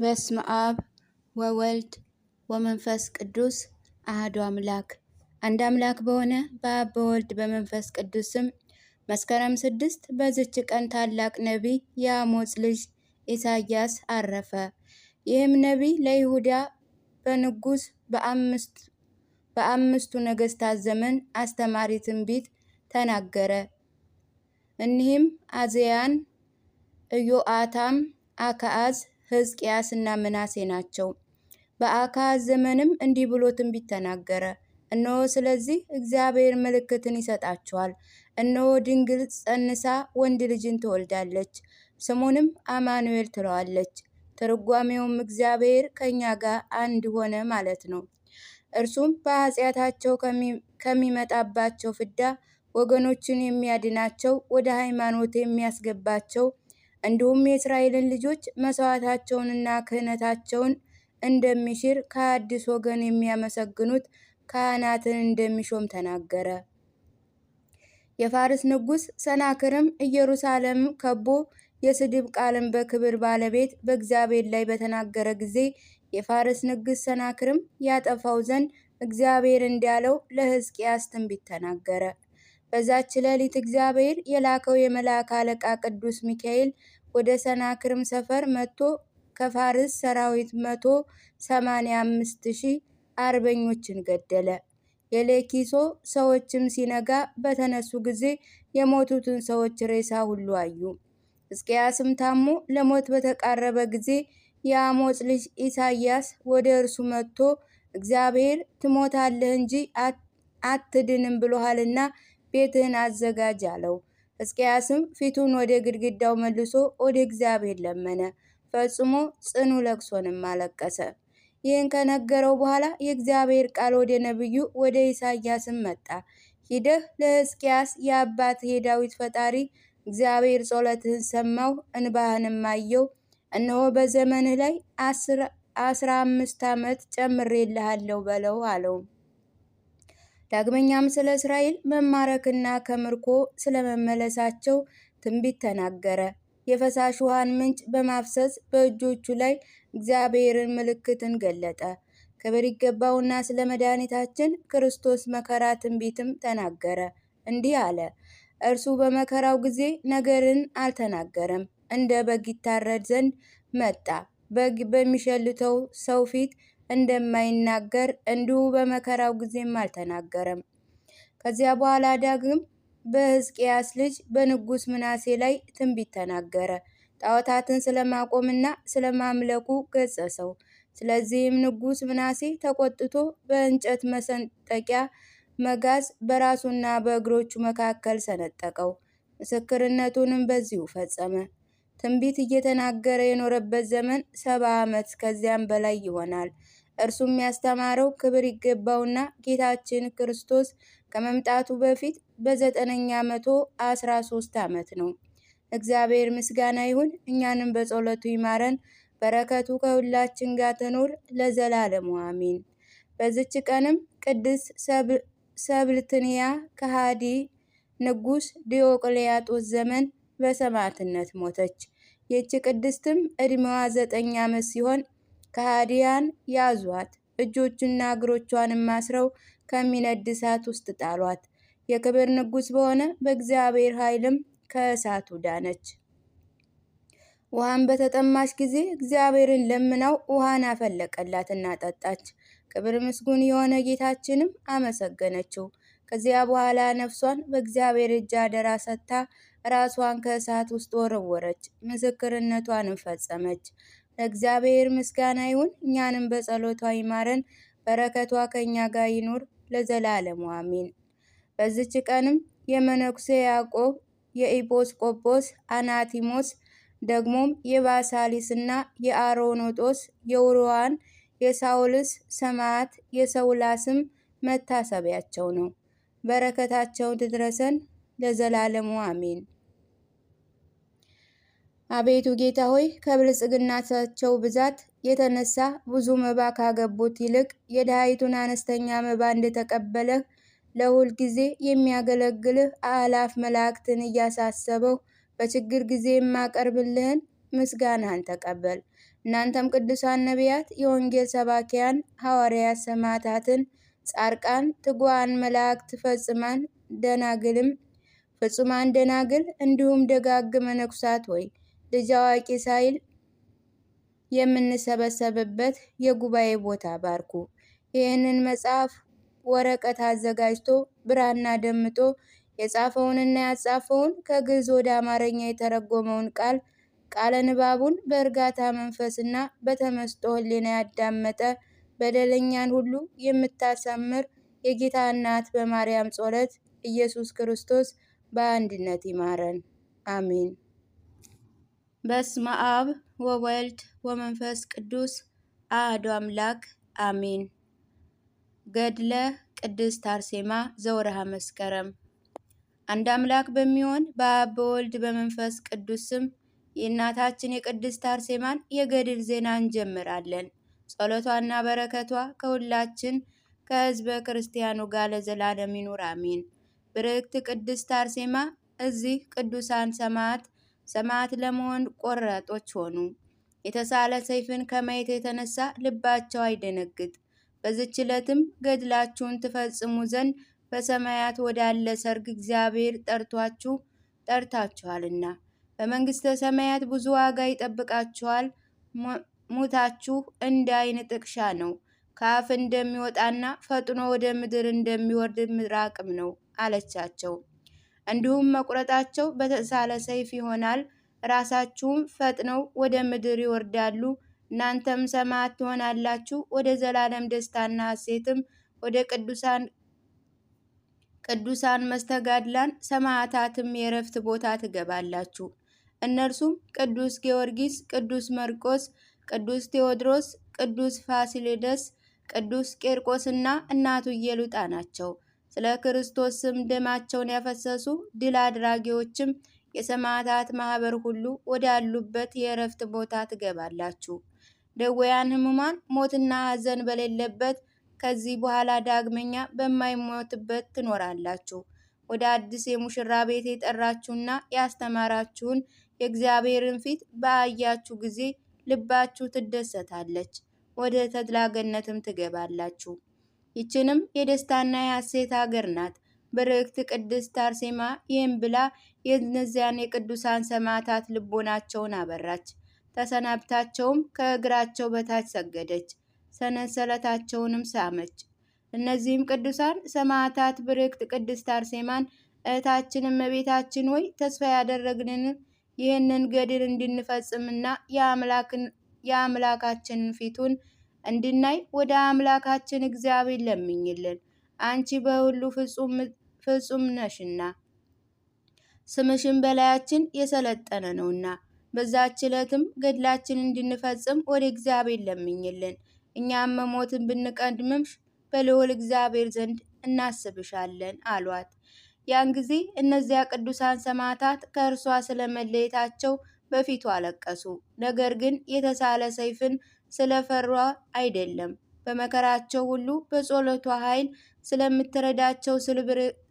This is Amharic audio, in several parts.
በስመ አብ ወወልድ ወመንፈስ ቅዱስ አሐዱ አምላክ አንድ አምላክ በሆነ በአብ በወልድ በመንፈስ ቅዱስ ስም መስከረም 6 በዚች ቀን ታላቅ ነቢይ የአሞጽ ልጅ ኢሳይያስ አረፈ። ይህም ነቢይ ለይሁዳ በንጉሥ በአምስቱ ነገሥታት ዘመን አስተማሪ ትንቢት ተናገረ። እኒህም አዜያን፣ ኢዮአታም፣ አክዓዝ፣ ሕዝቅያስ እና ምናሴ ናቸው። በአክዓዝ ዘመንም እንዲህ ብሎ ትንቢት ተናገረ። እነሆ ስለዚህ እግዚአብሔር ምልክትን ይሰጣቸዋል። እነሆ ድንግል ጸንሳ ወንድ ልጅን ትወልዳለች፣ ስሙንም አማኑኤል ትለዋለች። ትርጓሜውም እግዚአብሔር ከኛ ጋር አንድ ሆነ ማለት ነው። እርሱም በኃጢአታቸው ከሚመጣባቸው ፍዳ ወገኖችን የሚያድናቸው፣ ወደ ሃይማኖት የሚያስገባቸው፣ እንዲሁም የእስራኤልን ልጆች መስዋዕታቸውንና ክህነታቸውን እንደሚሽር ከአዲስ ወገን የሚያመሰግኑት ካህናትን እንደሚሾም ተናገረ። የፋርስ ንጉሥ ሰናክርም ኢየሩሳሌም ከቦ የስድብ ቃልን በክብር ባለቤት በእግዚአብሔር ላይ በተናገረ ጊዜ የፋርስ ንጉሥ ሰናክርም ያጠፋው ዘንድ እግዚአብሔር እንዳለው ለሕዝቅያስ ትንቢት ተናገረ። በዛች ሌሊት እግዚአብሔር የላከው የመልአክ አለቃ ቅዱስ ሚካኤል ወደ ሰናክርም ሰፈር መጥቶ ከፋርስ ሰራዊት 185,000 አርበኞችን ገደለ። የሌኪሶ ሰዎችም ሲነጋ በተነሱ ጊዜ የሞቱትን ሰዎች ሬሳ ሁሉ አዩ። ሕዝቅያስም ታሞ ለሞት በተቃረበ ጊዜ የአሞጽ ልጅ ኢሳይያስ ወደ እርሱ መጥቶ እግዚአብሔር ትሞታለህ እንጂ አትድንም ብሎሃልና ቤትህን አዘጋጅ አለው። ሕዝቅያስም ፊቱን ወደ ግድግዳው መልሶ ወደ እግዚአብሔር ለመነ፣ ፈጽሞ ጽኑ ለቅሶንም አለቀሰ። ይህን ከነገረው በኋላ የእግዚአብሔር ቃል ወደ ነቢዩ ወደ ኢሳይያስም መጣ። ሂደህ ለሕዝቅያስ የአባትህ የዳዊት ፈጣሪ እግዚአብሔር ጸሎትህን ሰማው፣ እንባህንም አየው። እነሆ በዘመንህ ላይ 15 ዓመት ጨምሬልሃለሁ በለው አለው። ዳግመኛም ስለ እስራኤል መማረክና ከምርኮ ስለመመለሳቸው ትንቢት ተናገረ። የፈሳሽ ውሃን ምንጭ በማፍሰስ በእጆቹ ላይ እግዚአብሔርን ምልክትን ገለጠ። ክብር ይገባውና ስለ መድኃኒታችን ክርስቶስ መከራ ትንቢትም ተናገረ። እንዲህ አለ። እርሱ በመከራው ጊዜ ነገርን አልተናገረም፣ እንደ በግ ይታረድ ዘንድ መጣ። በግ በሚሸልተው ሰው ፊት እንደማይናገር እንዲሁ በመከራው ጊዜም አልተናገረም። ከዚያ በኋላ ዳግም በሕዝቅያስ ልጅ በንጉሥ ምናሴ ላይ ትንቢት ተናገረ። ጣዖታትን ስለማቆምና ስለማምለኩ ገሰጸው። ስለዚህም ንጉሥ ምናሴ ተቆጥቶ በእንጨት መሰንጠቂያ መጋዝ በራሱና በእግሮቹ መካከል ሰነጠቀው። ምስክርነቱንም በዚሁ ፈጸመ። ትንቢት እየተናገረ የኖረበት ዘመን 70 ዓመት ከዚያም በላይ ይሆናል። እርሱም ያስተማረው ክብር ይገባውና ጌታችን ክርስቶስ ከመምጣቱ በፊት በ913 ዓመት ነው። እግዚአብሔር ምስጋና ይሁን። እኛንም በጸሎቱ ይማረን፣ በረከቱ ከሁላችን ጋር ትኑር ለዘላለሙ አሜን። በዚች ቀንም ቅድስት ሰብልትንያ ከሃዲ ንጉሥ ዲዮቅልጥያኖስ ዘመን በሰማዕትነት ሞተች። ይህች ቅድስትም ዕድሜዋ 9 ዓመት ሲሆን ከሃዲያን ያዟት፣ እጆቹና እግሮቿንም አስረው ከሚነድ እሳት ውስጥ ጣሏት። የክብር ንጉሥ በሆነ በእግዚአብሔር ኃይልም ከእሳቱ ዳነች። ውሃን በተጠማች ጊዜ እግዚአብሔርን ለምናው ውሃን አፈለቀላትና ጠጣች። ክብር ምስጉን የሆነ ጌታችንም አመሰገነችው። ከዚያ በኋላ ነፍሷን በእግዚአብሔር እጅ አደራ ሰጥታ ራሷን ከእሳት ውስጥ ወረወረች። ምስክርነቷንም ፈጸመች። ለእግዚአብሔር ምስጋና ይሁን። እኛንም በጸሎቷ ይማረን፣ በረከቷ ከኛ ጋር ይኑር ለዘላለሙ አሜን። በዚች ቀንም የመነኩሴ ያዕቆብ፣ የኢጶስቆጶስ አናቲሞስ፣ ደግሞም የባሳሊስና የአሮኖጦስ፣ የውሩዋን፣ የሳውልስ ሰማዕት የሰውላስም መታሰቢያቸው ነው። በረከታቸውን ትድረሰን ለዘላለሙ አሜን። አቤቱ ጌታ ሆይ ከብልጽግናቸው ብዛት የተነሳ ብዙ መባ ካገቡት ይልቅ የድሃይቱን አነስተኛ መባ እንደተቀበለህ ለሁል ጊዜ የሚያገለግልህ አእላፍ መላእክትን እያሳሰበው በችግር ጊዜ የማቀርብልህን ምስጋናህን ተቀበል። እናንተም ቅዱሳን ነቢያት፣ የወንጌል ሰባኪያን ሐዋርያት፣ ሰማዕታትን፣ ጻድቃን፣ ትጉሃን መላእክት፣ ፍጹማን ደናግል እንዲሁም ደጋግ መነኩሳት ሆይ ልጅ አዋቂ ሳይል የምንሰበሰብበት የጉባኤ ቦታ ባርኩ። ይህንን መጽሐፍ ወረቀት አዘጋጅቶ ብራና ደምጦ የጻፈውንና ያጻፈውን ከግዕዝ ወደ አማርኛ የተረጎመውን ቃለ ንባቡን በእርጋታ መንፈስና በተመስጦ ሕሊና ያዳመጠ በደለኛን ሁሉ የምታሰምር የጌታ እናት በማርያም ጸሎት ኢየሱስ ክርስቶስ በአንድነት ይማረን፣ አሜን። በስመ አብ ወወልድ ወመንፈስ ቅዱስ አሐዱ አምላክ አሜን። ገድለ ቅድስት አርሴማ ዘወርሃ መስከረም። አንድ አምላክ በሚሆን በአብ በወልድ በመንፈስ ቅዱስ ስም የእናታችን የቅድስት አርሴማን የገድል ዜና እንጀምራለን። ጸሎቷና በረከቷ ከሁላችን ከሕዝበ ክርስቲያኑ ጋር ለዘላለም ይኑር አሜን። ብርክት ቅድስት አርሴማ እዚህ ቅዱሳን ሰማዕት ለመሆን ቆራጦች ሆኑ። የተሳለ ሰይፍን ከማየት የተነሳ ልባቸው አይደነግጥ። በዚች ዕለትም ገድላችሁን ትፈጽሙ ዘንድ በሰማያት ወዳለ ሰርግ እግዚአብሔር ጠርታችኋልና በመንግስተ ሰማያት ብዙ ዋጋ ይጠብቃችኋል። ሞታችሁ እንደ ዓይን ጥቅሻ ነው፣ ከአፍ እንደሚወጣና ፈጥኖ ወደ ምድር እንደሚወርድ ምራቅም ነው አለቻቸው። እንዲሁም መቁረጣቸው በተሳለ ሰይፍ ይሆናል። ራሳችሁም ፈጥነው ወደ ምድር ይወርዳሉ። እናንተም ሰማዕት ትሆናላችሁ። ወደ ዘላለም ደስታና ሐሴትም ወደ ቅዱሳን መስተጋድላን ሰማዕታትም የእረፍት ቦታ ትገባላችሁ። እነርሱም ቅዱስ ጊዮርጊስ፣ ቅዱስ መርቆስ፣ ቅዱስ ቴዎድሮስ፣ ቅዱስ ፋሲለደስ፣ ቅዱስ ቄርቆስና እናቱ ኢየሉጣ ናቸው። ስለ ክርስቶስ ስም ደማቸውን ያፈሰሱ ድል አድራጊዎችም የሰማዕታት ማህበር ሁሉ ወዳሉበት የእረፍት ቦታ ትገባላችሁ። ደዌያን፣ ሕሙማን፣ ሞትና ሐዘን በሌለበት ከዚህ በኋላ ዳግመኛ በማይሞትበት ትኖራላችሁ። ወደ አዲስ የሙሽራ ቤት የጠራችሁና ያስተማራችሁን የእግዚአብሔርን ፊት በአያችሁ ጊዜ ልባችሁ ትደሰታለች፣ ወደ ተድላ ገነትም ትገባላችሁ። ይችንም የደስታና የሐሴት ሀገር ናት። ብርክት ቅድስት አርሴማ ይህም ብላ የእነዚያን የቅዱሳን ሰማዕታት ልቦናቸውን አበራች። ተሰናብታቸውም ከእግራቸው በታች ሰገደች፣ ሰንሰለታቸውንም ሳመች። እነዚህም ቅዱሳን ሰማዕታት ብርክት ቅድስት አርሴማን እህታችን እመቤታችን ሆይ ተስፋ ያደረግንን ይህንን ገድል እንድንፈጽምና የአምላካችንን ፊቱን እንድናይ ወደ አምላካችን እግዚአብሔር ለምኝልን። አንቺ በሁሉ ፍጹም ነሽና ስምሽን በላያችን የሰለጠነ ነውና። በዛች ዕለትም ገድላችን እንድንፈጽም ወደ እግዚአብሔር ለምኝልን። እኛም መሞትን ብንቀድምሽ በልዑል እግዚአብሔር ዘንድ እናስብሻለን አሏት። ያን ጊዜ እነዚያ ቅዱሳን ሰማዕታት ከእርሷ ስለመለየታቸው በፊቱ አለቀሱ። ነገር ግን የተሳለ ሰይፍን ስለፈሯ አይደለም፣ በመከራቸው ሁሉ በጸሎቷ ኃይል ስለምትረዳቸው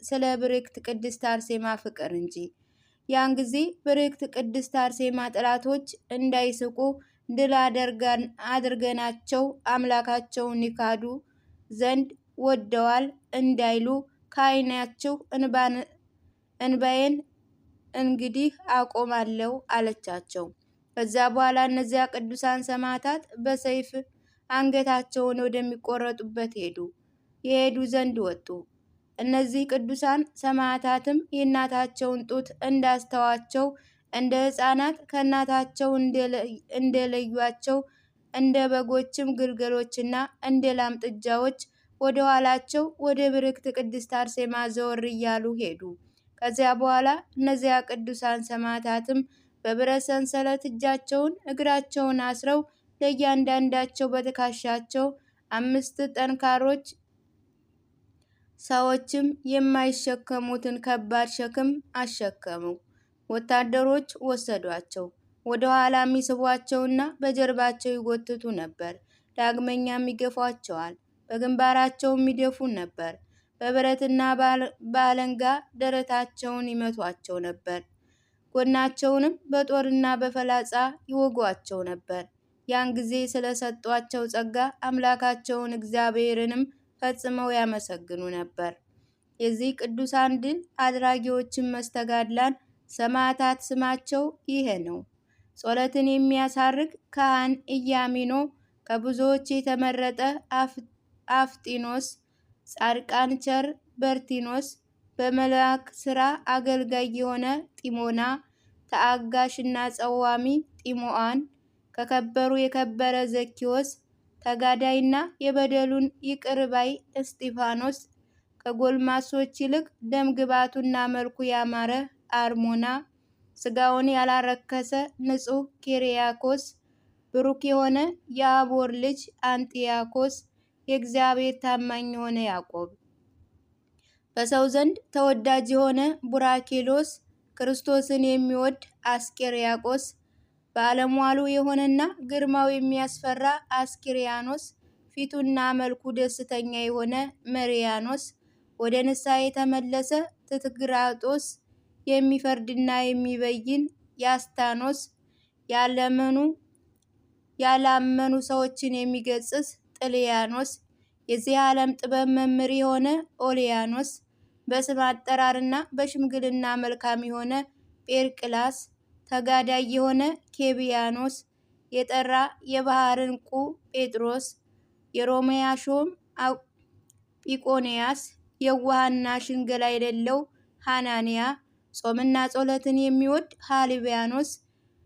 ስለ ብርክት ቅድስት አርሴማ ፍቅር እንጂ። ያን ጊዜ ብርክት ቅድስት አርሴማ ጠላቶች እንዳይስቁ ድል አድርገናቸው አምላካቸውን ይካዱ ዘንድ ወደዋል እንዳይሉ ከዓይናችሁ እንባዬን እንግዲህ አቆማለሁ አለቻቸው። ከዛ በኋላ እነዚያ ቅዱሳን ሰማዕታት በሰይፍ አንገታቸውን ወደሚቆረጡበት ይሄዱ ዘንድ ወጡ። እነዚህ ቅዱሳን ሰማዕታትም የእናታቸውን ጡት እንዳስተዋቸው እንደ ሕፃናት ከእናታቸው እንደለዩቸው እንደ በጎችም ግልገሎችና እንደ ላም ጥጃዎች ወደ ኋላቸው ወደ ብርክት ቅድስት አርሴማ ዘወር እያሉ ሄዱ። ከዚያ በኋላ እነዚያ ቅዱሳን ሰማዕታትም በብረት ሰንሰለት እጃቸውን እግራቸውን አስረው ለእያንዳንዳቸው በትከሻቸው 5 ጠንካሮች ሰዎችም የማይሸከሙትን ከባድ ሸክም አሸከሙ። ወታደሮች ወሰዷቸው። ወደ ኋላ የሚስቧቸውና በጀርባቸው ይጎትቱ ነበር። ዳግመኛም ይገፏቸዋል፣ በግንባራቸውም ይደፉ ነበር። በብረትና በአለንጋ ደረታቸውን ይመቷቸው ነበር። ጎናቸውንም በጦርና በፈላጻ ይወጓቸው ነበር። ያን ጊዜ ስለሰጧቸው ጸጋ አምላካቸውን እግዚአብሔርንም ፈጽመው ያመሰግኑ ነበር። የዚህ ቅዱሳን ድል አድራጊዎችን መስተጋድላን ሰማዕታት ስማቸው ይሄ ነው። ጸሎትን የሚያሳርግ ካህን ኢያሚኖ፣ ከብዙዎች የተመረጠ አፍጢኖስ፣ ጻድቃን ቸር በርቲኖስ፣ በመልአክ ሥራ አገልጋይ የሆነ ጢሞና፣ ተአጋሽና ጸዋሚ ጢሞአን፣ ከከበሩ የከበረ ዘኪዎስ፣ ተጋዳይና የበደሉን ይቅር ባይ እስጢፋኖስ፣ ከጎልማሶች ይልቅ ደም ግባቱና መልኩ ያማረ አርሞና፣ ስጋውን ያላረከሰ ንጹሕ ኪርያኮስ፣ ብሩክ የሆነ የአቦር ልጅ አንጢያኮስ፣ የእግዚአብሔር ታማኝ የሆነ ያዕቆብ፣ በሰው ዘንድ ተወዳጅ የሆነ ቡራኬሎስ፣ ክርስቶስን የሚወድ አስቄርያቆስ፣ ባለሟሉ የሆነና ግርማው የሚያስፈራ አስኪሪያኖስ፣ ፊቱና መልኩ ደስተኛ የሆነ መሪያኖስ፣ ወደ ንስሐ የተመለሰ ትትግራጦስ፣ የሚፈርድና የሚበይን ያስታኖስ፣ ያላመኑ ሰዎችን የሚገስጽ ጥልያኖስ፣ የዚህ ዓለም ጥበብ መምህር የሆነ ኦሊያኖስ፣ በስም አጠራርና በሽምግልና መልካም የሆነ ጴርቅላስ፣ ተጋዳይ የሆነ ኬብያኖስ፣ የጠራ የባህር ዕንቁ ጴጥሮስ፣ የሮሜያ ሾም ጲቆንያስ፣ የዋህና ሽንገላ የሌለው ሐናንያ፣ ጾምና ጸሎትን የሚወድ ሐልቢያኖስ፣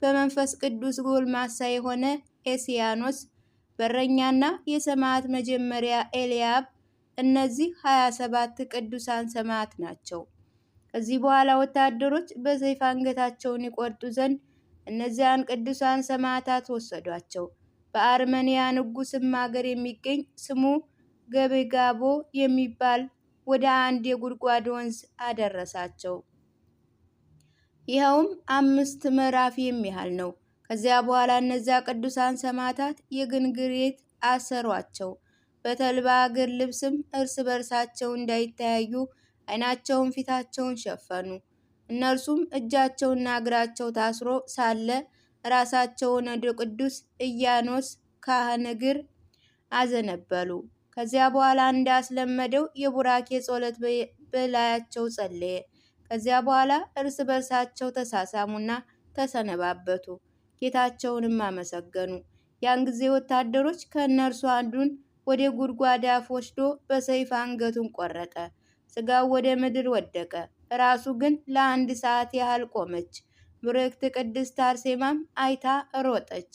በመንፈስ ቅዱስ ጎልማሳ የሆነ ኤስያኖስ፣ በረኛና የሰማዕት መጀመሪያ ኤልያብ። እነዚህ 27 ቅዱሳን ሰማዕት ናቸው። ከዚህ በኋላ ወታደሮች በሰይፍ አንገታቸውን ይቆርጡ ዘንድ እነዚያን ቅዱሳን ሰማዕታት ወሰዷቸው። በአርመንያ ንጉሥም ሀገር የሚገኝ ስሙ ገበጋቦ የሚባል ወደ አንድ የጉድጓድ ወንዝ አደረሳቸው። ይኸውም 5 ምዕራፍ የሚያህል ነው። ከዚያ በኋላ እነዚያ ቅዱሳን ሰማዕታት የግንግሬት አሰሯቸው። በተልባ እግር ልብስም እርስ በርሳቸው እንዳይተያዩ ዓይናቸውን ፊታቸውን ሸፈኑ። እነርሱም እጃቸውና እግራቸው ታስሮ ሳለ ራሳቸውን ወደ ቅዱስ ኢያኖስ ካህን እግር አዘነበሉ። ከዚያ በኋላ እንዳስለመደው የቡራኬ ጸሎት በላያቸው ጸለየ። ከዚያ በኋላ እርስ በርሳቸው ተሳሳሙና ተሰነባበቱ። ጌታቸውንም አመሰገኑ። ያን ጊዜ ወታደሮች ከእነርሱ አንዱን ወደ ጉድጓድ አፍ ወስዶ በሰይፍ አንገቱን ቆረጠ። ስጋው ወደ ምድር ወደቀ። ራሱ ግን ለ1 ሰዓት ያህል ቆመች። ብርክት ቅድስት አርሴማም አይታ ሮጠች።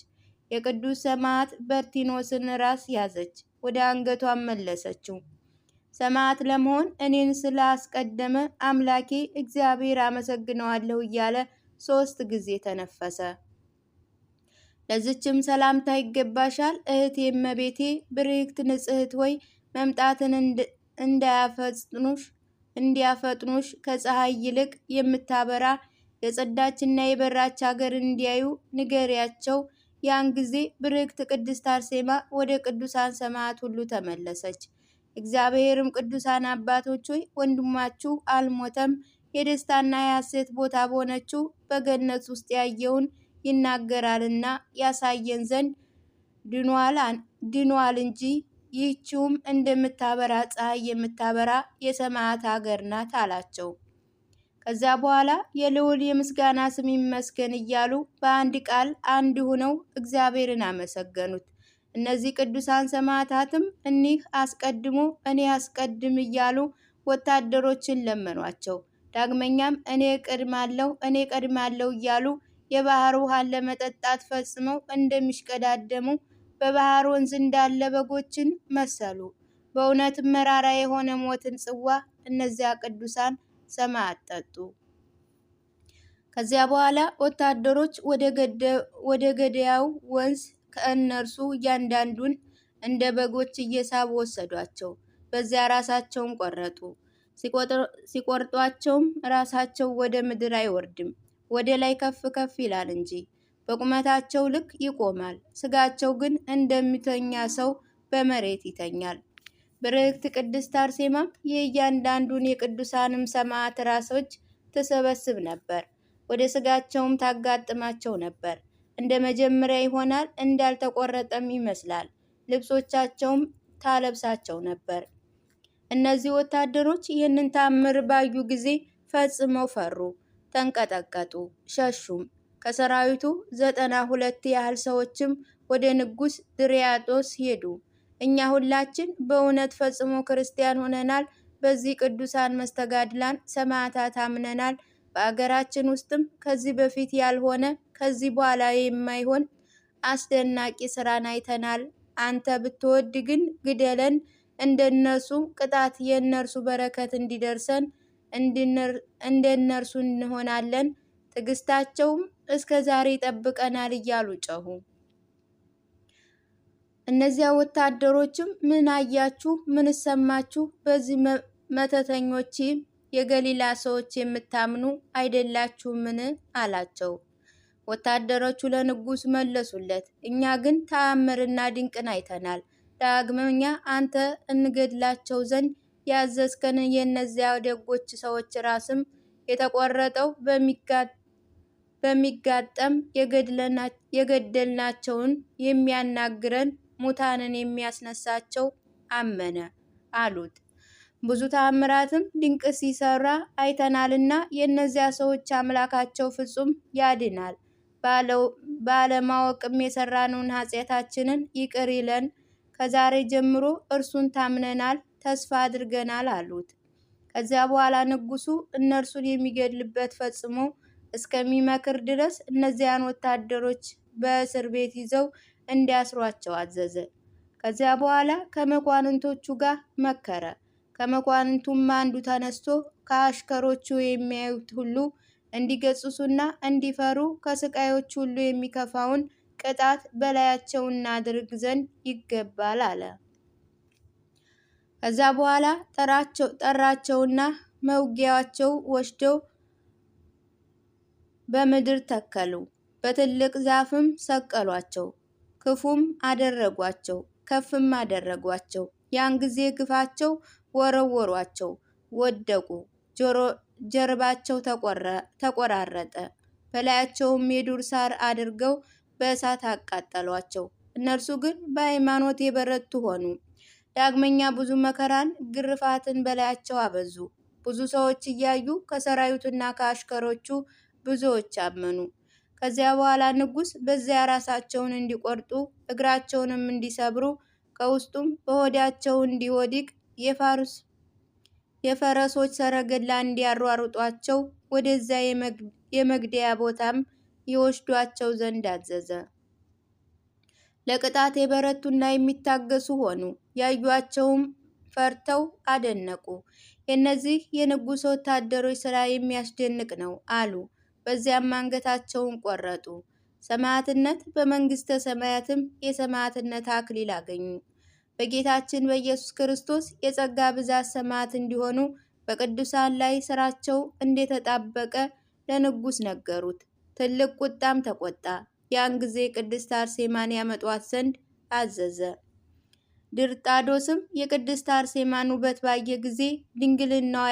የቅዱስ ሰማዕት በርቲኖስን ራስ ያዘች፣ ወደ አንገቷን መለሰችው። ሰማዕት ለመሆን እኔን ስላስቀደመ አምላኬ እግዚአብሔር አመሰግነዋለሁ እያለ 3 ጊዜ ተነፈሰ። ለዚችም ሰላምታ ይገባሻል እህቴ እመቤቴ ብርክት ንጽሕት ሆይ መምጣትን እንዲያፈጥኑሽ ከፀሐይ ይልቅ የምታበራ የጸዳችና የበራች ሀገር እንዲያዩ ንገሪያቸው። ያን ጊዜ ብርክት ቅድስት አርሴማ ወደ ቅዱሳን ሰማዕት ሁሉ ተመለሰች። እግዚአብሔርም ቅዱሳን አባቶች ሆይ ወንድማችሁ አልሞተም፣ የደስታና የሐሴት ቦታ በሆነችው በገነት ውስጥ ያየውን ይናገራልና ያሳየን ዘንድ ድኗል እንጂ ይህችውም እንደምታበራ ፀሐይ የምታበራ የሰማዕት ሀገር ናት አላቸው። ከዛ በኋላ የልዑል የምስጋና ስም ይመስገን እያሉ በአንድ ቃል አንድ ሆነው እግዚአብሔርን አመሰገኑት። እነዚህ ቅዱሳን ሰማዕታትም እኒህ አስቀድሞ እኔ አስቀድም እያሉ ወታደሮችን ለመኗቸው። ዳግመኛም እኔ ቀድማለሁ እያሉ የባህር ውሃን ለመጠጣት ፈጽመው እንደሚሽቀዳደሙ በባህር ወንዝ እንዳለ በጎችን መሰሉ። በእውነት መራራ የሆነ ሞትን ጽዋ እነዚያ ቅዱሳን ሰማዕት ጠጡ። ከዚያ በኋላ ወታደሮች ወደ ገደያው ወንዝ ከእነርሱ እያንዳንዱን እንደ በጎች እየሳቡ ወሰዷቸው። በዚያ ራሳቸውን ቆረጡ። ሲቆርጧቸውም ራሳቸው ወደ ምድር አይወርድም፣ ወደ ላይ ከፍ ከፍ ይላል እንጂ በቁመታቸው ልክ ይቆማል። ስጋቸው ግን እንደሚተኛ ሰው በመሬት ይተኛል። ብርክት ቅድስት አርሴማም የእያንዳንዱን የቅዱሳንም ሰማዕት ራሶች ትሰበስብ ነበር፣ ወደ ስጋቸውም ታጋጥማቸው ነበር። እንደ መጀመሪያ ይሆናል፣ እንዳልተቆረጠም ይመስላል። ልብሶቻቸውም ታለብሳቸው ነበር። እነዚህ ወታደሮች ይህንን ተአምር ባዩ ጊዜ ፈጽመው ፈሩ፣ ተንቀጠቀጡ፣ ሸሹም። ከሰራዊቱ 92 ያህል ሰዎችም ወደ ንጉሥ ድሪያጦስ ሄዱ። እኛ ሁላችን በእውነት ፈጽሞ ክርስቲያን ሆነናል። በዚህ ቅዱሳን መስተጋድላን ሰማዕታት አምነናል። በአገራችን ውስጥም ከዚህ በፊት ያልሆነ ከዚህ በኋላ የማይሆን አስደናቂ ስራን አይተናል። አንተ ብትወድ ግን ግደለን፣ እንደነርሱ ቅጣት የእነርሱ በረከት እንዲደርሰን እንደነርሱ እንሆናለን። ትዕግስታቸውም እስከ ዛሬ ይጠብቀናል እያሉ ጮሁ። እነዚያ ወታደሮችም ምን አያችሁ? ምን ሰማችሁ? በዚህ መተተኞች የገሊላ ሰዎች የምታምኑ አይደላችሁምን? አላቸው። ወታደሮቹ ለንጉሥ መለሱለት፣ እኛ ግን ተአምርና ድንቅን አይተናል። ዳግመኛ አንተ እንገድላቸው ዘንድ ያዘዝከን የእነዚያ ደጎች ሰዎች ራስም የተቆረጠው በሚጋጠም የገደልናቸውን የሚያናግረን ሙታንን የሚያስነሳቸው አመነ አሉት። ብዙ ተአምራትም ድንቅ ሲሰራ አይተናልና የእነዚያ ሰዎች አምላካቸው ፍጹም ያድናል። ባለማወቅም የሰራነውን ኃጢአታችንን ይቅር ይለን። ከዛሬ ጀምሮ እርሱን ታምነናል፣ ተስፋ አድርገናል አሉት። ከዚያ በኋላ ንጉሡ እነርሱን የሚገድልበት ፈጽሞ እስከሚመክር ድረስ እነዚያን ወታደሮች በእስር ቤት ይዘው እንዲያስሯቸው አዘዘ። ከዚያ በኋላ ከመኳንንቶቹ ጋር መከረ። ከመኳንንቱም አንዱ ተነስቶ ከአሽከሮቹ የሚያዩት ሁሉ እንዲገስጹና እንዲፈሩ ከስቃዮች ሁሉ የሚከፋውን ቅጣት በላያቸው እናድርግ ዘንድ ይገባል አለ። ከዛ በኋላ ጠራቸውና መውጊያቸው ወስደው በምድር ተከሉ። በትልቅ ዛፍም ሰቀሏቸው። ክፉም አደረጓቸው፣ ከፍም አደረጓቸው። ያን ጊዜ ግፋቸው ወረወሯቸው፣ ወደቁ። ጀርባቸው ተቆራረጠ። በላያቸውም የዱር ሳር አድርገው በእሳት አቃጠሏቸው። እነርሱ ግን በሃይማኖት የበረቱ ሆኑ። ዳግመኛ ብዙ መከራን፣ ግርፋትን በላያቸው አበዙ። ብዙ ሰዎች እያዩ ከሰራዊቱና ከአሽከሮቹ ብዙዎች አመኑ። ከዚያ በኋላ ንጉሥ በዚያ ራሳቸውን እንዲቆርጡ እግራቸውንም እንዲሰብሩ ከውስጡም በሆዳቸው እንዲወድቅ የፈረሶች ሰረገላ እንዲያሯሩጧቸው ወደዚያ የመግደያ ቦታም ይወስዷቸው ዘንድ አዘዘ። ለቅጣት የበረቱና የሚታገሱ ሆኑ። ያዩአቸውም ፈርተው አደነቁ። የእነዚህ የንጉሥ ወታደሮች ሥራ የሚያስደንቅ ነው አሉ። በዚያም አንገታቸውን ቆረጡ። ሰማዕትነት በመንግሥተ ሰማያትም የሰማዕትነት አክሊል አገኙ። በጌታችን በኢየሱስ ክርስቶስ የጸጋ ብዛት ሰማዕት እንዲሆኑ በቅዱሳን ላይ ሥራቸው እንደተጣበቀ ለንጉሥ ነገሩት። ትልቅ ቁጣም ተቆጣ። ያን ጊዜ ቅድስት አርሴማን ያመጧት ዘንድ አዘዘ። ድርጣዶስም የቅድስት አርሴማን ውበት ባየ ጊዜ ድንግልናዋ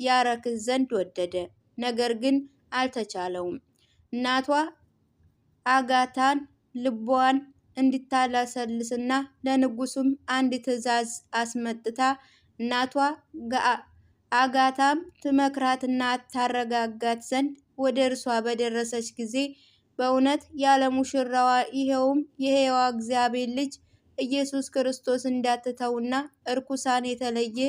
ያረክስ ዘንድ ወደደ። ነገር ግን አልተቻለውም። እናቷ አጋታን ልቧን እንድታለሰልስና ለንጉሱም አንድ ትእዛዝ አስመጥታ እናቷ አጋታም ትመክራትና ታረጋጋት ዘንድ ወደ እርሷ በደረሰች ጊዜ በእውነት ያለ ሙሽራዋ ይኸውም የሕያው እግዚአብሔር ልጅ ኢየሱስ ክርስቶስ እንዳትተውና እርኩሳን የተለየ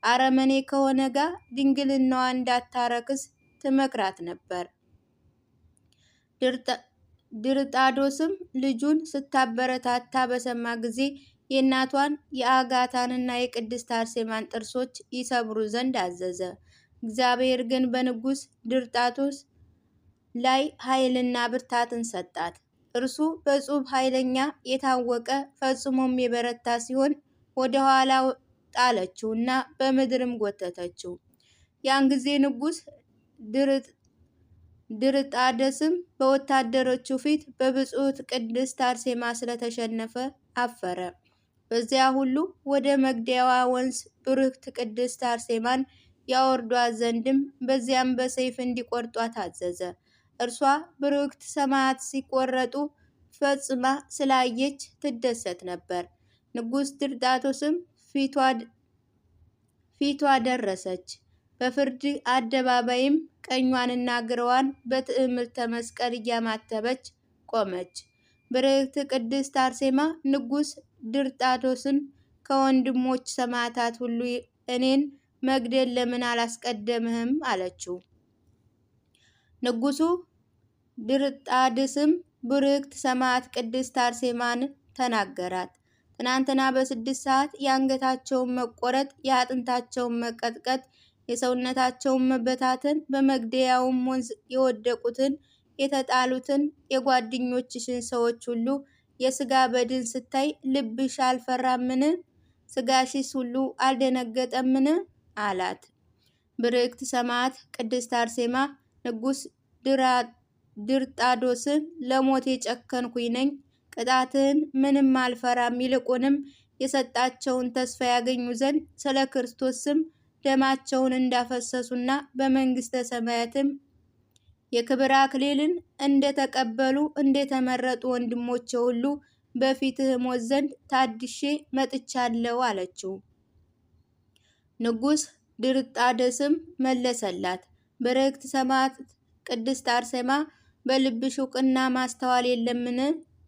አረመኔ ከሆነ ጋር ድንግልናዋ እንዳታረክስ ትመክራት ነበር። ድርጣዶስም ልጁን ስታበረታታ በሰማ ጊዜ የእናቷን የአጋታንና የቅድስት አርሴማን ጥርሶች ይሰብሩ ዘንድ አዘዘ። እግዚአብሔር ግን በንጉሥ ድርጣዶስ ላይ ኃይልና ብርታትን ሰጣት። እርሱ በጽሑፍ ኃይለኛ የታወቀ ፈጽሞም የበረታ ሲሆን ወደ ኋላ ጣለችው እና በምድርም ጎተተችው። ያን ጊዜ ንጉሥ ድርጣደስም በወታደሮቹ ፊት በብጽዕት ቅድስት አርሴማ ስለተሸነፈ አፈረ። በዚያ ሁሉ ወደ መግደያዋ ወንዝ ብርክት ቅድስት አርሴማን ያወርዷት ዘንድም በዚያም በሰይፍ እንዲቆርጧት አዘዘ። እርሷ ብሩክት ሰማዕት ሲቆረጡ ፈጽማ ስላየች ትደሰት ነበር። ንጉሥ ድርጣድስም ፊቷ ደረሰች። በፍርድ አደባባይም ቀኟንና ግራዋን በትዕምርተ መስቀል እያማተበች ቆመች። ብርክት ቅድስት አርሴማ ንጉሥ ድርጣድስን ከወንድሞች ሰማዕታት ሁሉ እኔን መግደል ለምን አላስቀደምህም? አለችው። ንጉሡ ድርጣድስም ብርክት ሰማዕት ቅድስት አርሴማን ተናገራት። ትናንትና በ6 ሰዓት የአንገታቸውን መቆረጥ፣ የአጥንታቸውን መቀጥቀጥ፣ የሰውነታቸውን መበታተን፣ በመግደያውም ወንዝ የወደቁትን የተጣሉትን የጓደኞችሽን ሰዎች ሁሉ የስጋ በድን ስታይ ልብሽ አልፈራምን? ስጋሽስ ሁሉ አልደነገጠምን? አላት። ብርክት ሰማዕት ቅድስት አርሴማ ንጉሥ ድርጣድስን ለሞት የጨከንኩኝ ነኝ፣ ቅጣትን ምንም አልፈራም፣ ይልቁንም የሰጣቸውን ተስፋ ያገኙ ዘንድ ስለ ክርስቶስ ስም ደማቸውን እንዳፈሰሱና በመንግስተ ሰማያትም የክብር አክሊልን እንደተቀበሉ እንደተመረጡ ወንድሞቼ ሁሉ በፊትህ ሞት ዘንድ ታድሼ መጥቻለሁ አለችው። ንጉሥ ድርጣድስም መለሰላት፣ ብርክት ሰማዕት ቅድስት አርሴማ በልብሽ እውቅና ማስተዋል የለምን?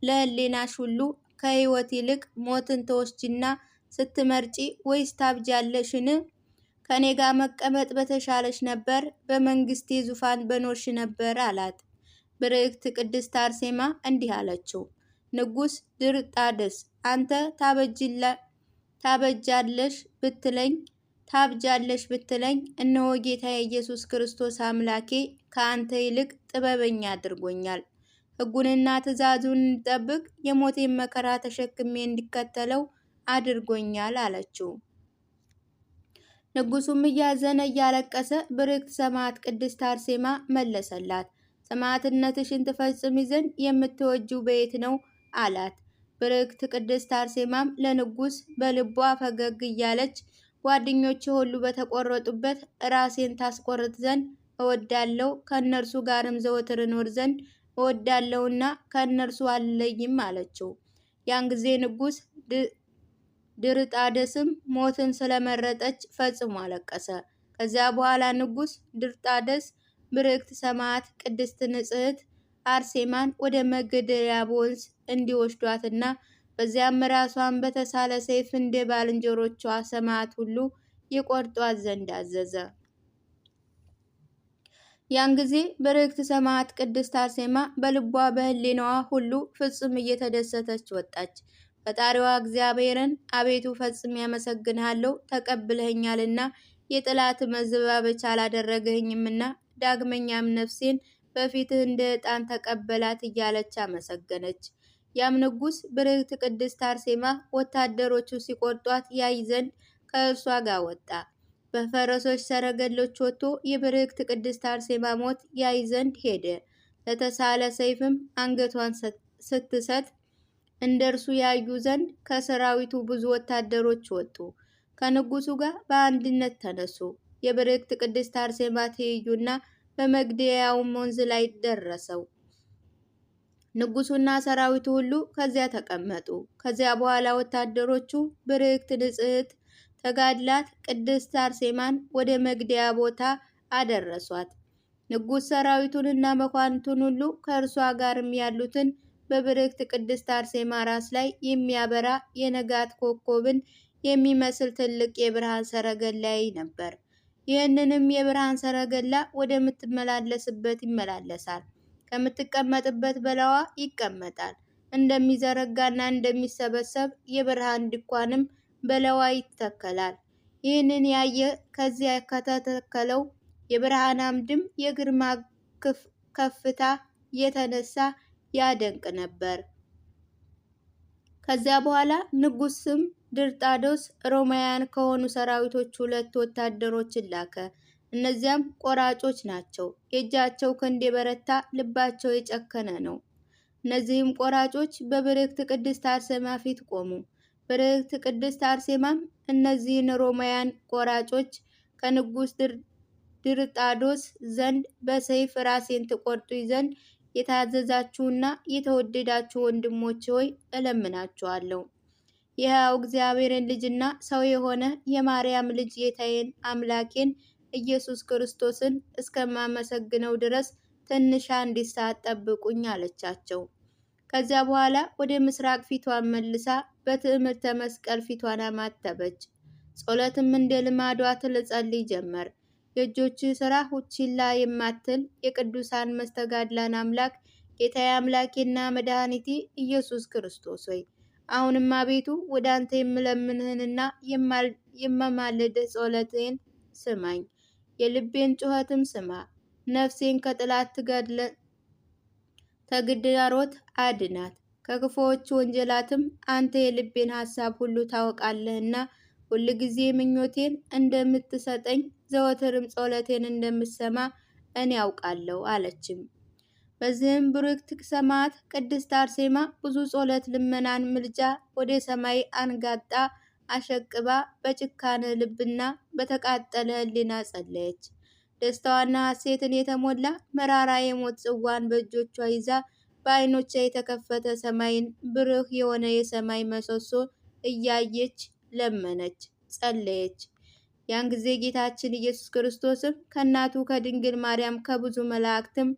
ለሕሊናሽ ሁሉ ከሕይወት ይልቅ ሞትን ተወስጂና ስትመርጪ ወይስ ታብጃለሽን? ከኔ ጋር መቀመጥ በተሻለሽ ነበር፣ በመንግስቴ ዙፋን በኖርሽ ነበር አላት። ብርክት ቅድስት አርሴማ እንዲህ አለችው፣ ንጉሥ ድርጣድስ አንተ ታብጃለሽ ብትለኝ እነሆ ጌታ ኢየሱስ ክርስቶስ አምላኬ ከአንተ ይልቅ ጥበበኛ አድርጎኛል። ሕጉንና ትእዛዙን እንድጠብቅ የሞቴን መከራ ተሸክሜ እንዲከተለው አድርጎኛል አለችው። ንጉሡም እያዘነ እያለቀሰ ብርክት ሰማዕት ቅድስት አርሴማ መለሰላት፣ ሰማዕትነትሽን ትፈጽሚ ዘንድ የምትወጂው በየት ነው? አላት። ብርክት ቅድስት አርሴማም ለንጉሥ በልቧ ፈገግ እያለች ጓደኞቼ ሁሉ በተቆረጡበት ራሴን ታስቆርጥ ዘንድ እወዳለሁ፣ ከእነርሱ ጋርም ዘወትር እኖር ዘንድ እወዳለሁና ከእነርሱ አልለይም አለችው። ያን ጊዜ ንጉሥ ድርጣድስም ሞትን ስለመረጠች ፈጽሞ አለቀሰ። ከዚያ በኋላ ንጉሥ ድርጣድስ ብርክት ሰማዕት ቅድስት ንጽሕት አርሴማን ወደ መገደያ ወንዝ እንዲወስዷትና በዚያም ራሷን በተሳለ ሰይፍ እንደ ባልንጀሮቿ ሰማዕት ሁሉ ይቆርጧት ዘንድ አዘዘ። ያን ጊዜ ብርክት ሰማዕት ቅድስት አርሴማ በልቧ በሕሊናዋ ሁሉ ፍጹም እየተደሰተች ወጣች። ፈጣሪዋ እግዚአብሔርን አቤቱ ፈጽሜ ያመሰግንሃለሁ፣ ተቀብለኸኛልና የጠላት መዘባበቻ አላደረገኝምና ዳግመኛም ነፍሴን በፊትህ እንደ ዕጣን ተቀበላት እያለች አመሰገነች። ያም ንጉሥ ብርክት ቅድስት አርሴማ ወታደሮቹ ሲቆርጧት ያይ ዘንድ ከእርሷ ጋር ወጣ። በፈረሶች ሰረገሎች ወጥቶ የብርክት ቅድስት አርሴማ ሞት ያይ ዘንድ ሄደ። ለተሳለ ሰይፍም አንገቷን ስትሰጥ እንደ እርሱ ያዩ ዘንድ ከሰራዊቱ ብዙ ወታደሮች ወጡ። ከንጉሡ ጋር በአንድነት ተነሱ። የብርክት ቅድስት አርሴማ ትይዩና በመግደያውም ወንዝ ላይ ደረሰው። ንጉሡና ሰራዊቱ ሁሉ ከዚያ ተቀመጡ። ከዚያ በኋላ ወታደሮቹ ብርክት ንጽሕት ተጋድላት ቅድስት አርሴማን ወደ መግደያ ቦታ አደረሷት። ንጉሥ ሰራዊቱንና መኳንንቱን ሁሉ ከእርሷ ጋርም ያሉትን በብርክት ቅድስት አርሴማ ራስ ላይ የሚያበራ የንጋት ኮከብን የሚመስል ትልቅ የብርሃን ሰረገላ ያይ ነበር። ይህንንም የብርሃን ሰረገላ ወደምትመላለስበት ይመላለሳል፣ ከምትቀመጥበት በላዋ ይቀመጣል። እንደሚዘረጋና እንደሚሰበሰብ የብርሃን ድንኳንም በላዋ ይተከላል። ይህንን ያየ ከዚያ ከተተከለው የብርሃን አምድም የግርማ ከፍታ የተነሳ ያደንቅ ነበር። ከዚያ በኋላ ንጉሥም ድርጣድስ ሮማውያን ከሆኑ ሰራዊቶች 2 ወታደሮችን ላከ። እነዚያም ቆራጮች ናቸው። የእጃቸው ክንድ የበረታ ልባቸው የጨከነ ነው። እነዚህም ቆራጮች በብርክት ቅድስት አርሴማ ፊት ቆሙ። ብርክት ቅድስት አርሴማም እነዚህን ሮማውያን ቆራጮች ከንጉሥ ድርጣዶስ ዘንድ በሰይፍ ራሴን ትቆርጡኝ ዘንድ የታዘዛችሁና የተወደዳችሁ ወንድሞቼ ሆይ እለምናችኋለሁ። የሕያው እግዚአብሔርን ልጅና ሰው የሆነ የማርያም ልጅ ጌታዬን አምላኬን ኢየሱስ ክርስቶስን እስከማመሰግነው ድረስ ትንሽ አንዲት ሰዓት ጠብቁኝ አለቻቸው። ከዚያ በኋላ ወደ ምስራቅ ፊቷን መልሳ በትዕምርተ መስቀል ፊቷን አማተበች። ጸሎትም እንደ ልማዷ ትጸልይ ጀመር። የእጆች ሥራ ችላ የማትል የቅዱሳን መስተጋድላን አምላክ ጌታዬ አምላኬና መድኃኒቴ ኢየሱስ ክርስቶስ ሆይ አሁንም አቤቱ ወደ አንተ የምለምንህንና የማማልድህ ጸሎቴን ስማኝ፣ የልቤን ጩኸትም ስማ። ነፍሴን ከጥላት ተግዳሮት አድናት፣ ከክፉዎች ወንጀላትም አንተ የልቤን ሐሳብ ሁሉ ታውቃለህና ሁልጊዜ ምኞቴን እንደምትሰጠኝ ዘወትርም ጸሎቴን እንደምትሰማ እኔ ያውቃለሁ አለችም። በዚህም ብሩክት ሰማዕት ቅድስት አርሴማ ብዙ ጸሎት፣ ልመናን፣ ምልጃ ወደ ሰማይ አንጋጣ አሸቅባ በጭካነ ልብና በተቃጠለ ሕሊና ጸለየች። ደስታዋና ሐሴትን የተሞላ መራራ የሞት ጽዋን በእጆቿ ይዛ በዓይኖቿ የተከፈተ ሰማይን ብሩህ የሆነ የሰማይ ምሰሶ እያየች ለመነች፣ ጸለየች። ያን ጊዜ ጌታችን ኢየሱስ ክርስቶስም ከእናቱ ከድንግል ማርያም ከብዙ መላእክትም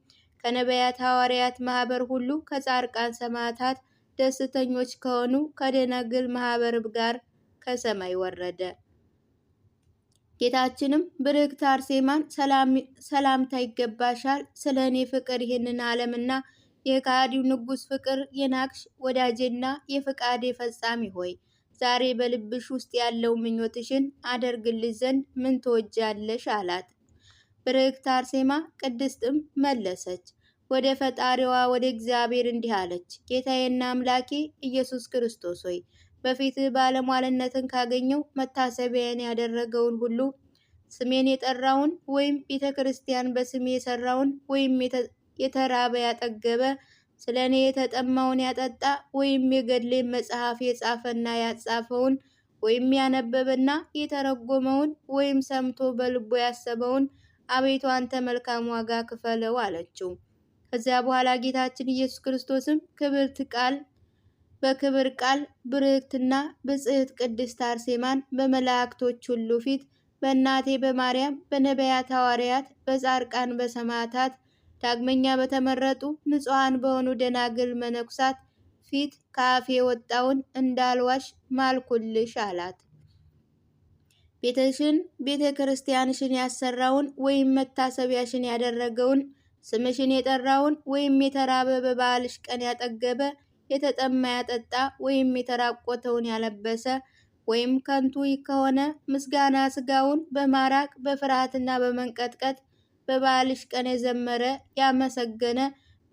ከነቢያት ሐዋርያት ማህበር ሁሉ ከጻድቃን ሰማዕታት ደስተኞች ከሆኑ ከደናግል ማህበር ጋር ከሰማይ ወረደ። ጌታችንም ብርክት አርሴማን ሰላምታ ይገባሻል፣ ስለ እኔ ፍቅር ይህንን ዓለምና የከሃዲው ንጉሥ ፍቅር የናቅሽ ወዳጄና የፍቃዴ ፈጻሚ ሆይ ዛሬ በልብሽ ውስጥ ያለው ምኞትሽን አደርግልሽ ዘንድ ምን ትወጃለሽ? አላት። ብርክት አርሴማ ቅድስትም መለሰች፣ ወደ ፈጣሪዋ ወደ እግዚአብሔር እንዲህ አለች። ጌታዬና አምላኬ ኢየሱስ ክርስቶስ ሆይ በፊትህ ባለሟልነትን ካገኘው መታሰቢያን ያደረገውን ሁሉ ስሜን የጠራውን ወይም ቤተ ክርስቲያን በስሜ የሰራውን ወይም የተራበ ያጠገበ ስለ እኔ የተጠማውን ያጠጣ ወይም የገድሌን መጽሐፍ የጻፈና ያጻፈውን ወይም ያነበበና የተረጎመውን ወይም ሰምቶ በልቦ ያሰበውን አቤቱ አንተ መልካም ዋጋ ክፈለው አለችው። ከዚያ በኋላ ጌታችን ኢየሱስ ክርስቶስም በክብር ቃል ብርክትና ብጽሕት ቅድስት አርሴማን በመላእክቶች ሁሉ ፊት በእናቴ በማርያም በነቢያት ሐዋርያት በጻድቃን በሰማዕታት ዳግመኛ በተመረጡ ንጹሐን በሆኑ ደናግል መነኩሳት ፊት ከአፌ የወጣውን እንዳልዋሽ ማልኩልሽ አላት። ቤተ ክርስቲያንሽን ያሰራውን ወይም መታሰቢያሽን ያደረገውን ስምሽን የጠራውን ወይም የተራበ በበዓልሽ ቀን ያጠገበ የተጠማ ያጠጣ ወይም የተራቆተውን ያለበሰ ወይም ከንቱ ከሆነ ምስጋና ስጋውን በማራቅ በፍርሃትና በመንቀጥቀጥ በበዓልሽ ቀን የዘመረ ያመሰገነ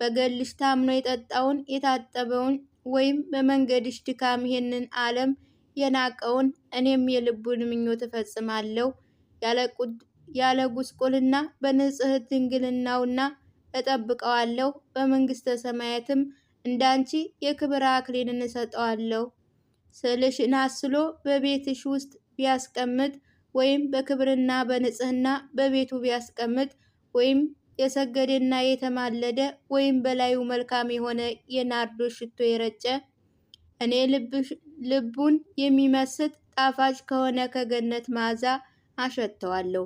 በገድልሽ ታምኖ የጠጣውን የታጠበውን ወይም በመንገድሽ ድካም ይህንን ዓለም የናቀውን እኔም የልቡን ምኞት እፈጽማለሁ ያለ ጉስቁልና በንጽሕት ድንግልናውና እጠብቀዋለሁ። በመንግሥተ ሰማያትም እንዳንቺ የክብር አክሊልን እሰጠዋለሁ። ስዕልሽን አስሎ በቤትሽ ውስጥ ቢያስቀምጥ ወይም በክብርና በንጽሕና በቤቱ ቢያስቀምጥ ወይም የሰገደና የተማለደ ወይም በላዩ መልካም የሆነ የናርዶስ ሽቶ የረጨ እኔ ልቡን የሚመስጥ ጣፋጭ ከሆነ ከገነት መዓዛ አሸተዋለሁ።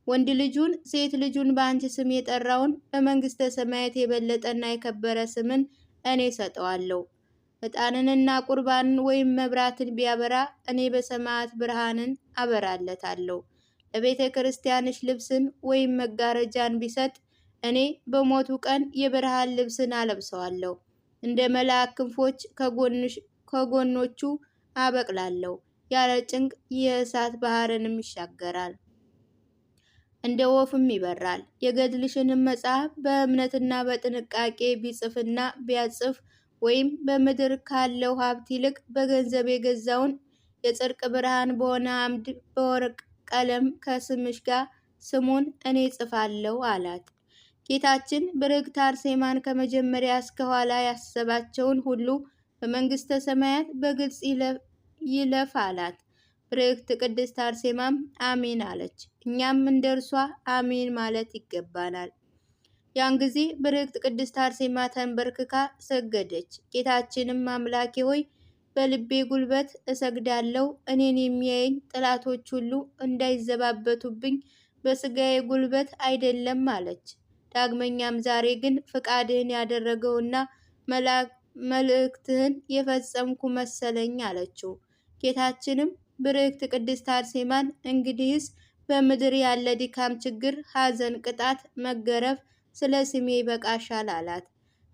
ወንድ ልጁን ሴት ልጁን በአንቺ ስም የጠራውን በመንግሥተ ሰማያት የበለጠና የከበረ ስምን እኔ ሰጠዋለሁ። ዕጣንንና ቁርባንን ወይም መብራትን ቢያበራ እኔ በሰማያት ብርሃንን አበራለታለሁ። ለቤተ ክርስቲያንሽ ልብስን ወይም መጋረጃን ቢሰጥ እኔ በሞቱ ቀን የብርሃን ልብስን አለብሰዋለሁ። እንደ መልአክ ክንፎች ከጎኖቹ አበቅላለሁ። ያለ ጭንቅ የእሳት ባህርንም ይሻገራል፣ እንደ ወፍም ይበራል። የገድልሽንም መጽሐፍ በእምነትና በጥንቃቄ ቢጽፍና ቢያጽፍ ወይም በምድር ካለው ሀብት ይልቅ በገንዘብ የገዛውን የጽድቅ ብርሃን በሆነ አምድ በወርቅ ቀለም ከስምሽ ጋር ስሙን እኔ ጽፋለሁ አላት። ጌታችን ብርክት አርሴማን ከመጀመሪያ እስከ ኋላ ያሰባቸውን ሁሉ በመንግሥተ ሰማያት በግልጽ ይለፍ አላት። ብርክት ቅድስት አርሴማም አሜን አለች። እኛም እንደርሷ አሜን ማለት ይገባናል። ያን ጊዜ ብርክት ቅድስት አርሴማ ተንበርክካ ሰገደች። ጌታችንም አምላኬ ሆይ በልቤ ጉልበት እሰግዳለሁ፣ እኔን የሚያየኝ ጠላቶች ሁሉ እንዳይዘባበቱብኝ በስጋዬ ጉልበት አይደለም አለች። ዳግመኛም ዛሬ ግን ፍቃድህን ያደረገውና መልእክትህን የፈጸምኩ መሰለኝ አለችው። ጌታችንም ብርክት ቅድስት አርሴማን እንግዲህስ በምድር ያለ ድካም፣ ችግር፣ ሐዘን፣ ቅጣት፣ መገረፍ ስለ ስሜ ይበቃሻል አላት።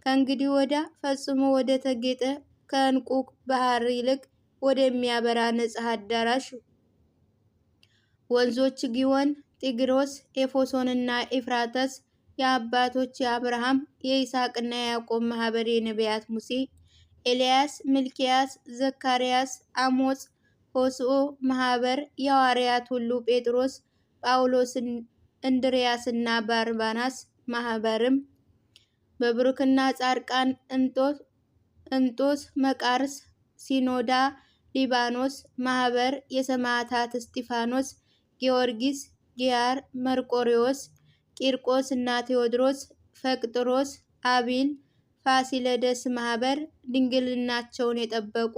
ከእንግዲህ ወዲያ ፈጽሞ ወደ ተጌጠ ከዕንቁ ባህር ይልቅ ወደሚያበራ ንጽሕ አዳራሽ ወንዞች ጊዮን፣ ጢግሮስ፣ ኤፎሶንና ኤፍራተስ የአባቶች የአብርሃም የይስሐቅና የያዕቆብ ማህበር የነቢያት ሙሴ፣ ኤልያስ፣ ሚልኪያስ፣ ዘካርያስ፣ አሞጽ፣ ሆስኦ ማህበር የሐዋርያት ሁሉ ጴጥሮስ፣ ጳውሎስ፣ እንድርያስና ባርባናስ ማህበርም በብሩክና ጻድቃን እንጦስ፣ መቃርስ፣ ሲኖዳ፣ ሊባኖስ ማህበር የሰማዕታት እስጢፋኖስ፣ ጊዮርጊስ፣ ጊያር፣ መርቆሬዎስ፣ ቂርቆስ እና ቴዎድሮስ፣ ፈቅጥሮስ፣ አቢል፣ ፋሲለደስ ማህበር ድንግልናቸውን የጠበቁ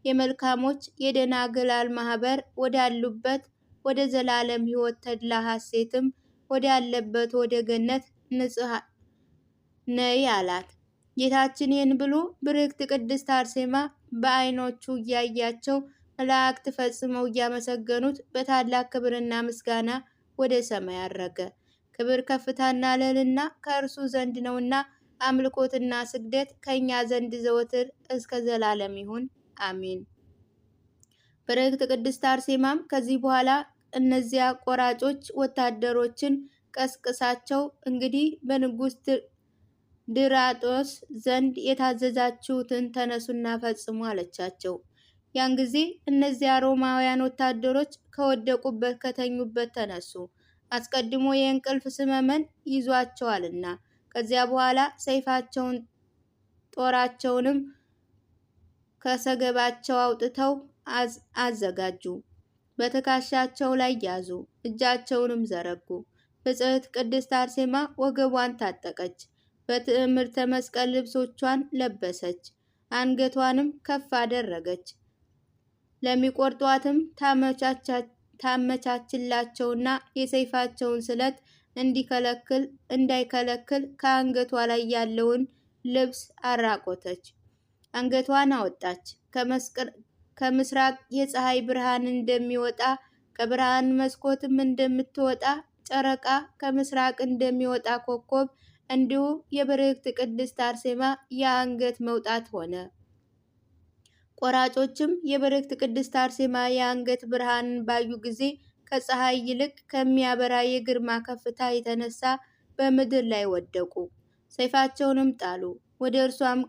የመልካሞች የደናግላል ማህበር ወዳሉበት ወደ ዘላለም ሕይወት ተድላ ሐሴትም ወዳለበት ወደ ገነት ንጽሕ ነይ አላት። ጌታችን ይህን ብሎ ብርክት ቅድስት አርሴማ በዓይኖቹ እያያቸው መላእክት ፈጽመው እያመሰገኑት በታላቅ ክብርና ምስጋና ወደ ሰማይ አረገ። ክብር ከፍታና ልዕልና ከእርሱ ዘንድ ነውና አምልኮትና ስግደት ከእኛ ዘንድ ዘወትር እስከ ዘላለም ይሁን አሜን። ብርክት ቅድስት አርሴማም ከዚህ በኋላ እነዚያ ቆራጮች ወታደሮችን ቀስቅሳቸው፣ እንግዲህ በንጉሥ ድራጦስ ዘንድ የታዘዛችሁትን ተነሱና ፈጽሙ አለቻቸው። ያን ጊዜ እነዚያ ሮማውያን ወታደሮች ከወደቁበት ከተኙበት ተነሱ፣ አስቀድሞ የእንቅልፍ ስመመን ይዟቸዋልና። ከዚያ በኋላ ሰይፋቸውን ጦራቸውንም ከሰገባቸው አውጥተው አዘጋጁ፣ በትከሻቸው ላይ ያዙ፣ እጃቸውንም ዘረጉ። ብጽዕት ቅድስት አርሴማ ወገቧን ታጠቀች፣ በትዕምርተ መስቀል ልብሶቿን ለበሰች፣ አንገቷንም ከፍ አደረገች። ለሚቆርጧትም ታመቻችላቸውና የሰይፋቸውን ስለት እንዳይከለክል ከአንገቷ ላይ ያለውን ልብስ አራቆተች። አንገቷን አወጣች። ከምስራቅ የፀሐይ ብርሃን እንደሚወጣ ከብርሃን መስኮትም እንደምትወጣ ጨረቃ ከምስራቅ እንደሚወጣ ኮከብ እንዲሁ የብርክት ቅድስት አርሴማ የአንገት መውጣት ሆነ። ቆራጮችም የብርክት ቅድስት አርሴማ የአንገት ብርሃንን ባዩ ጊዜ ከፀሐይ ይልቅ ከሚያበራ የግርማ ከፍታ የተነሳ በምድር ላይ ወደቁ፣ ሰይፋቸውንም ጣሉ። ወደ እርሷም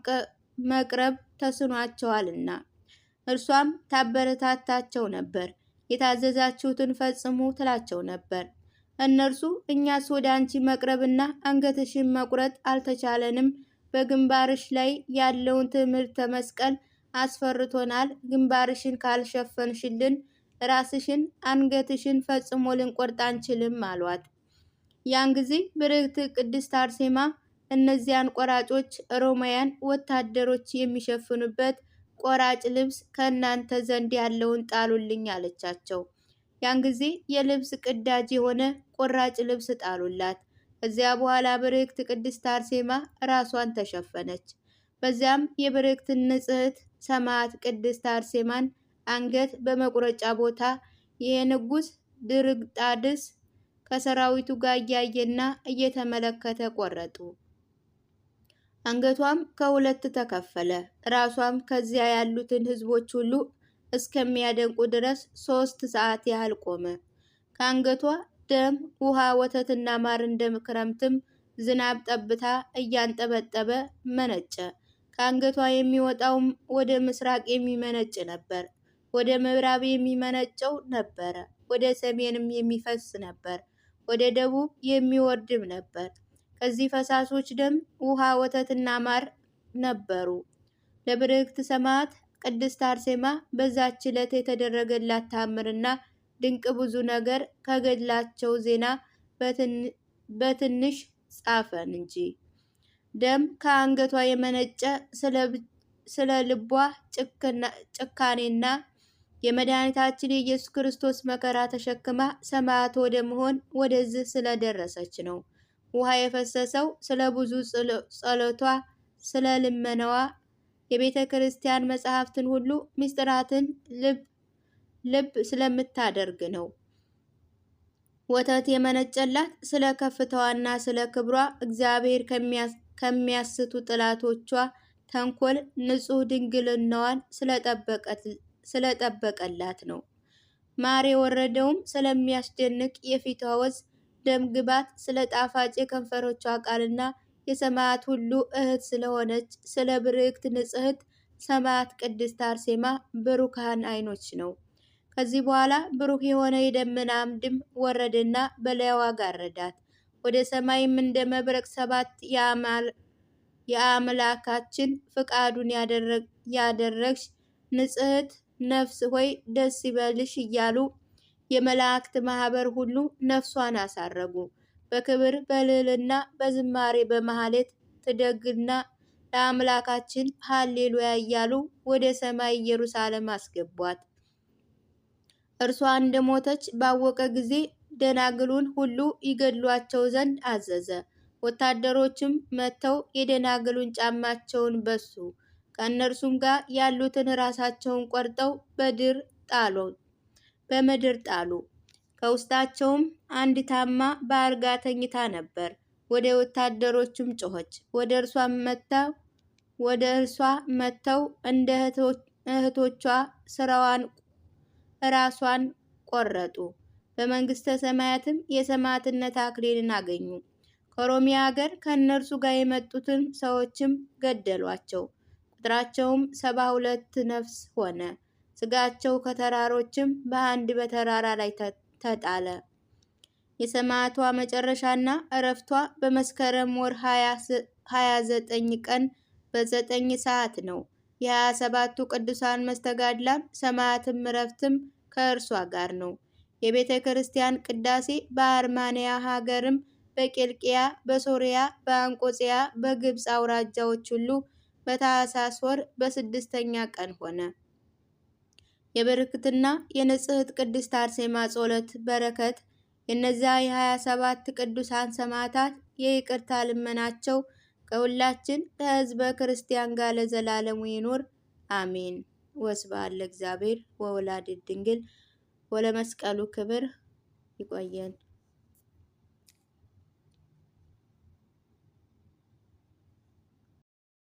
መቅረብ ተስኗቸዋልና እርሷም ታበረታታቸው ነበር፣ የታዘዛችሁትን ፈጽሙ ትላቸው ነበር። እነርሱ እኛስ ወደ አንቺ መቅረብና አንገትሽን መቁረጥ አልተቻለንም፣ በግንባርሽ ላይ ያለውን ትምህርተ መስቀል አስፈርቶናል፣ ግንባርሽን ካልሸፈንሽልን ራስሽን አንገትሽን ፈጽሞ ልንቆርጥ አንችልም አሏት። ያን ጊዜ ብርክት ቅድስት አርሴማ እነዚያን ቆራጮች ሮማውያን ወታደሮች የሚሸፍኑበት ቆራጭ ልብስ ከእናንተ ዘንድ ያለውን ጣሉልኝ አለቻቸው። ያን ጊዜ የልብስ ቅዳጅ የሆነ ቆራጭ ልብስ ጣሉላት። ከዚያ በኋላ ብርክት ቅድስት አርሴማ ራሷን ተሸፈነች። በዚያም የብርክት ንጽሕት ሰማዕት ቅድስት አርሴማን አንገት በመቁረጫ ቦታ የንጉሥ ድርጣድስ ከሰራዊቱ ጋር እያየና እየተመለከተ ቆረጡ። አንገቷም ከሁለት ተከፈለ። ራሷም ከዚያ ያሉትን ሕዝቦች ሁሉ እስከሚያደንቁ ድረስ 3 ሰዓት ያህል ቆመ። ከአንገቷ ደም፣ ውሃ፣ ወተትና ማር እንደ ክረምትም ዝናብ ጠብታ እያንጠበጠበ መነጨ። ከአንገቷ የሚወጣውም ወደ ምስራቅ የሚመነጭ ነበር፣ ወደ ምዕራብ የሚመነጨው ነበረ፣ ወደ ሰሜንም የሚፈስ ነበር፣ ወደ ደቡብ የሚወርድም ነበር። ከዚህ ፈሳሾች ደም፣ ውሃ፣ ወተትና ማር ነበሩ። ለብርክት ሰማዕት ቅድስት አርሴማ በዛች ዕለት የተደረገላት ተአምርና ድንቅ ብዙ ነገር ከገድላቸው ዜና በትንሽ ጻፈን እንጂ። ደም ከአንገቷ የመነጨ ስለ ልቧ ጭካኔና የመድኃኒታችን የኢየሱስ ክርስቶስ መከራ ተሸክማ ሰማዕት ወደ መሆን ወደዚህ ስለደረሰች ነው። ውሃ የፈሰሰው ስለ ብዙ ጸሎቷ፣ ስለ ልመናዋ፣ የቤተ ክርስቲያን መጻሕፍትን ሁሉ ምስጢራትን ልብ ስለምታደርግ ነው። ወተት የመነጨላት ስለ ከፍታዋና ስለ ክብሯ፣ እግዚአብሔር ከሚያስቱ ጠላቶቿ ተንኮል ንጹሕ ድንግልናዋን ስለጠበቀላት ነው። ማር የወረደውም ስለሚያስደንቅ የፊቷ ወዝ፣ ደም ግባት፣ ስለ ጣፋጭ የከንፈሮቿ ቃልና የሰማዕት ሁሉ እህት ስለሆነች ስለ ብርክት ንጽሕት ሰማዕት ቅድስት አርሴማ ብሩካን ዓይኖች ነው። ከዚህ በኋላ ብሩክ የሆነ የደመና አምድም ወረደና በላይዋ ጋረዳት። ወደ ሰማይም እንደ መብረቅ 7 የአምላካችን ፍቃዱን ያደረግሽ ንጽሕት ነፍስ ሆይ ደስ ይበልሽ እያሉ የመላእክት ማህበር ሁሉ ነፍሷን አሳረጉ። በክብር በልዕልና በዝማሬ በመሐሌት ትደግና ለአምላካችን ሃሌሉያ እያሉ ወደ ሰማይ ኢየሩሳሌም አስገቧት። እርሷ እንደሞተች ባወቀ ጊዜ ደናግሉን ሁሉ ይገድሏቸው ዘንድ አዘዘ። ወታደሮችም መጥተው የደናግሉን ጫማቸውን በሱ፣ ከእነርሱም ጋር ያሉትን ራሳቸውን ቆርጠው በምድር ጣሉ። ከውስጣቸውም አንድ ታማ በአልጋ ተኝታ ነበር። ወደ ወታደሮቹም ጮኸች። ወደ እርሷ መጥተው እንደ እህቶቿ ራሷን ቆረጡ። በመንግስተ ሰማያትም የሰማዕትነት አክሊልን አገኙ። ከሮሚያ ሀገር ከእነርሱ ጋር የመጡትን ሰዎችም ገደሏቸው። ቁጥራቸውም 72 ነፍስ ሆነ። ስጋቸው ከተራሮችም በአንድ በተራራ ላይ ተጣለ። የሰማዕቷ መጨረሻና እረፍቷ በመስከረም ወር 29 ቀን በ9 ሰዓት ነው። የ27ቱ ቅዱሳን መስተጋድላን ሰማዕትም እረፍትም ከእርሷ ጋር ነው። የቤተ ክርስቲያን ቅዳሴ በአርማንያ ሀገርም በቂልቅያ፣ በሶርያ፣ በአንቆጽያ፣ በግብፅ አውራጃዎች ሁሉ በታኅሳስ ወር በ6ኛ ቀን ሆነ። የብርክትና የንጽሕት ቅድስት አርሴማ ጸሎት በረከት የእነዚያ የ27 ቅዱሳን ሰማዕታት የይቅርታ ልመናቸው ከሁላችን ከሕዝበ ክርስቲያን ጋር ለዘላለሙ ይኑር አሜን። ወስብሐት ለእግዚአብሔር ወወላዲቱ ድንግል ወለመስቀሉ ክብር። ይቆየን።